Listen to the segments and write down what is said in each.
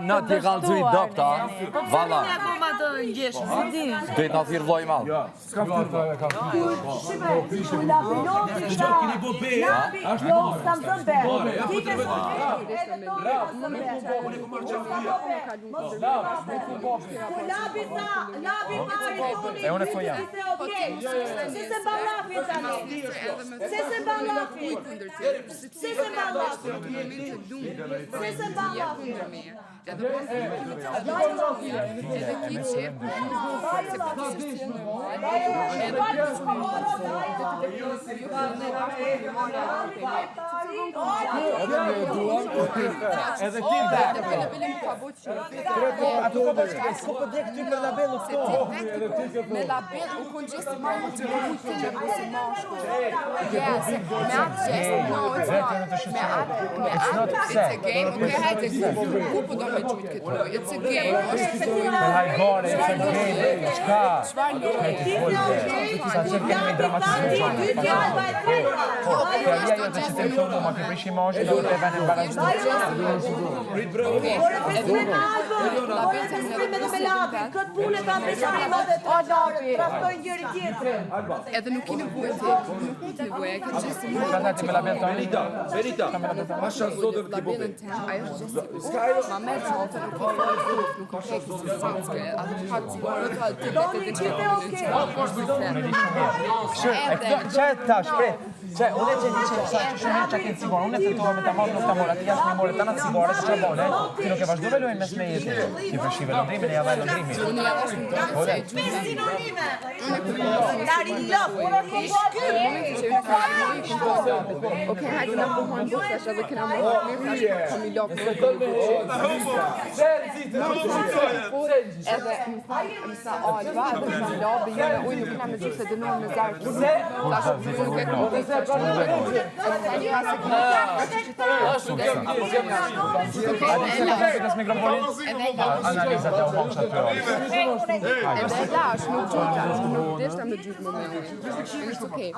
në t'je kanë zujt dopt, a? Valla. Dojtë në thirë vloj malë. S'ka fyrë, ka E unë e thoi jam. Se se ballafi tani. Se se ballafi. Se se ballafi. Se se ballafi. Edhe kiqi, edhe ti ato po bëj këty për labellu këto. me label u kon gjesti më të bukur që si mashkull. Yes, me atë gjest, no, it's not. It's not it's a game, okay, hajde ku po do me gjujt këtë lojë. It's a game. Hajgore, it's a game, çka? Sa që kemi dramatizim. Të që të thonë, ma ke prish imazhin do të vënë balancuar. Këtë punë ka prishime dhe traftojnë njëri tjetrin. Edhe nuk i nevojë ti, nuk i nevojë, ke gjesti më. Ata ti me la bel tani. Verita. Masha zotën ti po. Ajo është gjesti. Ma merr çantën, nuk ka hekë si sanske, atë pak sigurë të Çe tash, Cioè, unë që dice sa që shumë çka ke sigurt, unë tentuar me ta marr nuk ta mora, ti jashtë më morë tana sigurt, se çfarë ti nuk e vazhdove lojën mes me jetë. Ti përshive lëndrimin e ja vaj lëndrimin. Unë ja vash ndonjë sinonime. Dari lof. Okej, hajde na pohon tash edhe kena më mirë tash kam i lop. Edhe më sa Alba, më lobi, unë nuk kam më thënë se dënon me zarf. Tash Analiza të umonë që atyro. Edhe dash, nuk deshta me gjytë më me unë. Ishtë okej.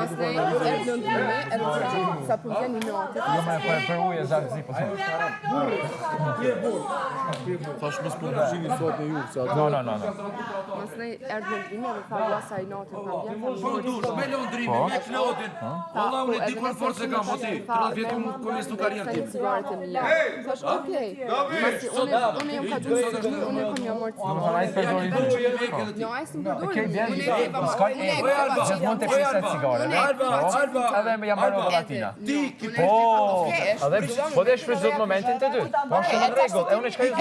Mas ne, erë lëndrime, erë sa për vjen një natë. Jo me për uje zarë zi, po thonë. Thash mos për përgjimi sot e ju. No. Mas ne, erë lëndrime, dhe fa glasa i natë, fa vjen. Me lëndrimi, me Klodin. Valla unë di kur forcë kam, o ti. 30 vjetë unë komestu karierë tim. Cigaret e mia. Thash, okej. Masi unë jam ka gjurë, unë kam një amorti. Më thonë ajtë përdori dy. No, ajtë së më përdori. Okej, bjen, s'kaj gjithmonë të priset cigare, ne? Edhe me jam marrë volatina. Po, po dhe shfrytëzoj zot momentin të dytë. Po është në rregull. E unë çka ju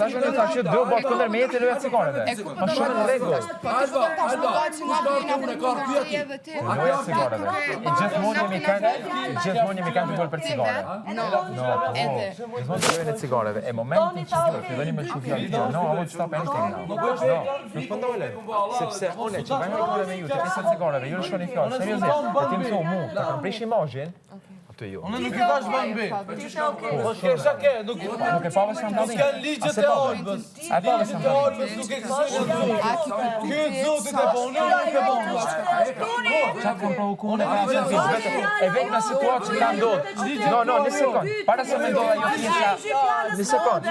thash? Unë thash që do bot kundër me jetë loja cigareve. Po shumë në rregull. Loja cigareve. Gjithmonë jemi kanë të për cigare. No, edhe. Gjithmonë të lojën e cigareve. E momentin që do filloni me shufja të tjera. No, I would stop anything now. No, nuk po ndole. Sepse unë që bëjmë rekore me ju, të pjesë cigareve, ju shkoni fjalë, seriozisht. Të tim thon mu, ta kam prish imazhin. Ato ju. Unë nuk I vash bambi. Po kesha ke, nuk e pavë sa ndodhi. Ska ligjet e Albës. A pavë sa ndodhi. Albës nuk ekziston. Ky zotit e bon, nuk e bon. Çfarë kam provokuar e vetëm situatë që ka ndodhur. No, një sekond. Para se mendoj ajo pjesa. Një sekond.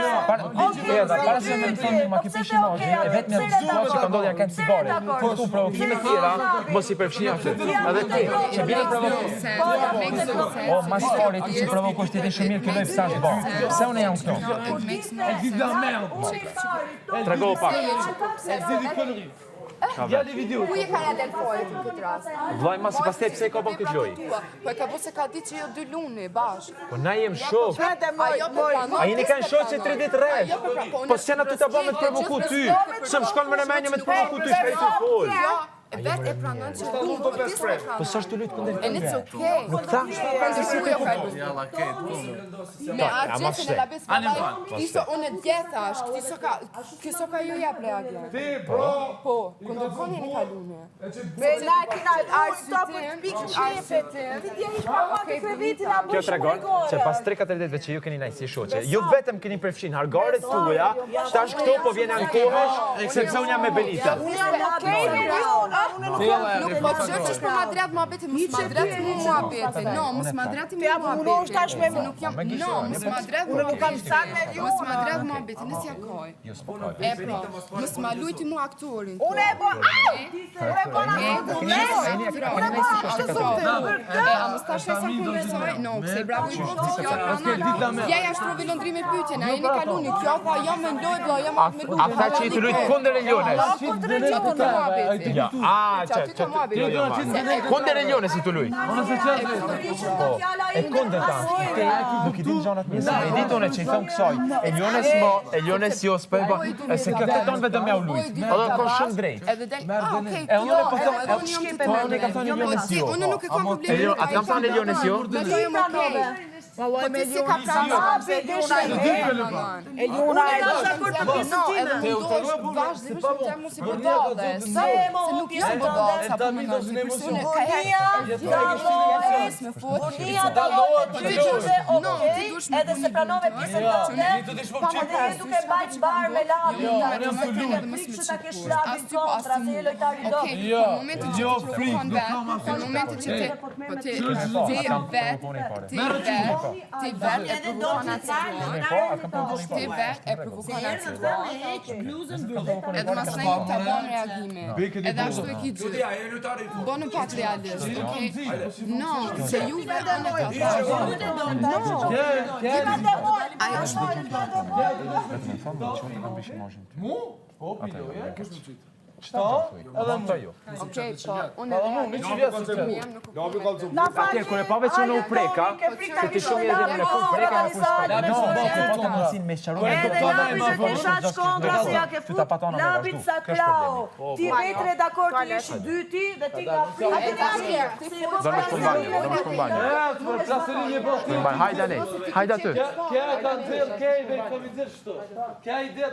Para se mendoj ma ke prish imazhin, e vetëm situatë që ka ndodhur janë kanë cigare. Po këtu provokime të tjera mos I përfshin aty. Edhe ti, që bie provokim. O, mas fori ti që provokosh ti shumë mirë këlloj pësa është bon. Pse unë jam këto? Trego pak. Djali video. Ku je ka ja del fori në këtë rast? Vllai mas si pastaj pse ka bën këtë lojë? Po e ka bërë se ka ditë që jo dy luni bashkë. Po na jem shok. A jeni kanë shoqë që 3 ditë rresh? Po s'janë aty ta bëmë të provoku ty. S'm shkon më në mendje me të provoku ty, shkaj ty fol. Vet e pranon që du Po s'është lut kundër and it's okay. Nuk tha. Me atë gjësën e labes palaj, këtiso unë e djethash, këtiso ka ju ja preagja. Ti, bro! Po, kundër koni një kalune. Me na kina stopë të pikë qepet. Ti dje ish pa të krevitin a Kjo tregon që pas 3-4 ditëve që ju keni najsi shoqe, ju vetëm keni përfshin hargaret tuaja, tash këto po vjen ankohesh sepse unë jam me Benita. Unë jam okej me ju. Nuk po të gjë që shpo ma drejt muhabetin, mos ma drejt mu muhabetin. No, mos ma drejt mu muhabetin. Nuk jam, no, mos ma drejt muhabetin. Mos ma drejt muhabetin, nësë jakoj. E pra, mos ma lujti mu aktorin. Unë e bën, A mos ta shesa konversoj? No, pse bravo i bëftë që kjo prana. Ja shtrovi lëndrimi pyetjen, a jeni kaluni, kjo tha ja mendoj vëlla, ja me A tha që i të lujtë kundër e Ljones? Ja, kundër e Ljones i të lujtë? E kundër ta. Nuk i din gjonat mirë. E ditë une që i thonë kësoj. E Ljones jo s'pëjba, se kjo të tonë vetëm ja u lujtë. Edhe konë shumë drejtë. Edhe del, okej, kjo, unë nuk e kam problem. A kam thënë e Ljones jo? Me to jam okej. Po ti si ka pranuar se Eljuna e dakord për pjesën time. Edhe mundohesh vazhdimisht të jam mos i budallë. Se nuk jam budallë, sa po mendoj se personi ka me fut. No, ti dush Edhe se pranove pjesën tënde, duke bajt bar me labin. Që ta kesh labin kontra, se je lojtar i dobët. Okej, në momentin që ti provon vetë, në momentin që ti vet e provokon atë edhe mas ne ta bën reagime. Edhe ashtu e ki gjë. Bënë pak realisht, okej? No, se ju vetë në Okej, po, unë Atje, kër e pave që në u preka, se ti shumë edhe në kërë preka në kërë spajtë. No, po të mësin me shqaruar. Edhe labit se ke shatë shkondra se ja ke fut, labit sa krao. Ti vetre dakord të jesh dyti dhe ti ka frikë. Do në shpëmbanjë. Hajda ne, hajda të. Kja ka nxjerr kej dhe ka mi nxjerr shto. Kja ide